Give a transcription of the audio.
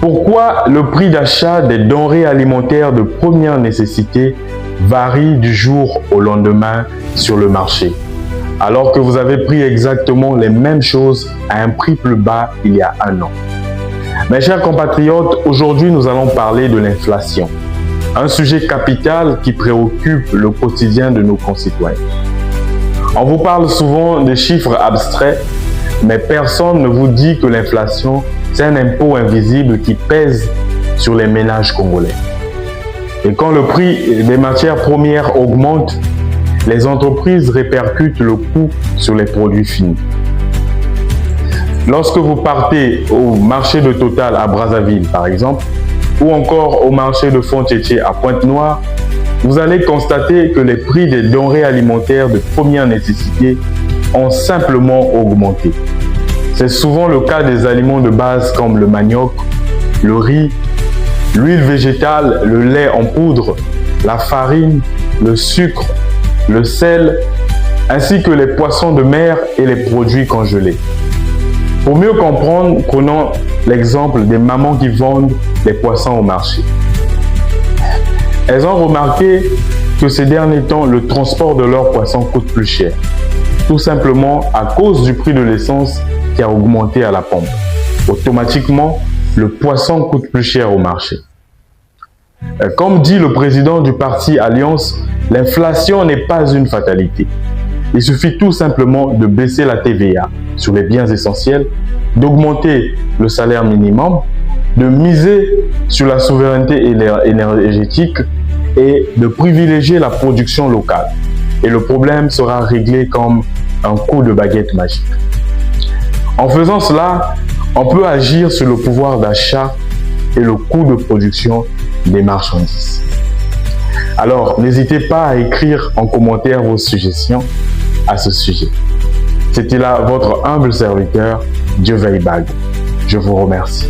Pourquoi le prix d'achat des denrées alimentaires de première nécessité varie du jour au lendemain sur le marché, alors que vous avez pris exactement les mêmes choses à un prix plus bas il y a un an? Mes chers compatriotes, aujourd'hui nous allons parler de l'inflation, un sujet capital qui préoccupe le quotidien de nos concitoyens. On vous parle souvent de chiffres abstraits, mais personne ne vous dit que l'inflation, c'est un impôt invisible qui pèse sur les ménages congolais. Et quand le prix des matières premières augmente, les entreprises répercutent le coût sur les produits finis. Lorsque vous partez au marché de Total à Brazzaville, par exemple, ou encore au marché de Fontiétier à Pointe-Noire, vous allez constater que les prix des denrées alimentaires de première nécessité ont simplement augmenté. C'est souvent le cas des aliments de base comme le manioc, le riz, l'huile végétale, le lait en poudre, la farine, le sucre, le sel, ainsi que les poissons de mer et les produits congelés. Pour mieux comprendre, prenons l'exemple des mamans qui vendent des poissons au marché. Elles ont remarqué que ces derniers temps, le transport de leurs poissons coûte plus cher, tout simplement à cause du prix de l'essence qui a augmenté à la pompe. Automatiquement, le poisson coûte plus cher au marché. Comme dit le président du parti Alliance, l'inflation n'est pas une fatalité. Il suffit tout simplement de baisser la TVA sur les biens essentiels, d'augmenter le salaire minimum, de miser sur la souveraineté énergétique et de privilégier la production locale. Et le problème sera réglé comme un coup de baguette magique. En faisant cela, on peut agir sur le pouvoir d'achat et le coût de production des marchandises. Alors, n'hésitez pas à écrire en commentaire vos suggestions à ce sujet. C'était là votre humble serviteur, Dieu Veille Bag. Je vous remercie.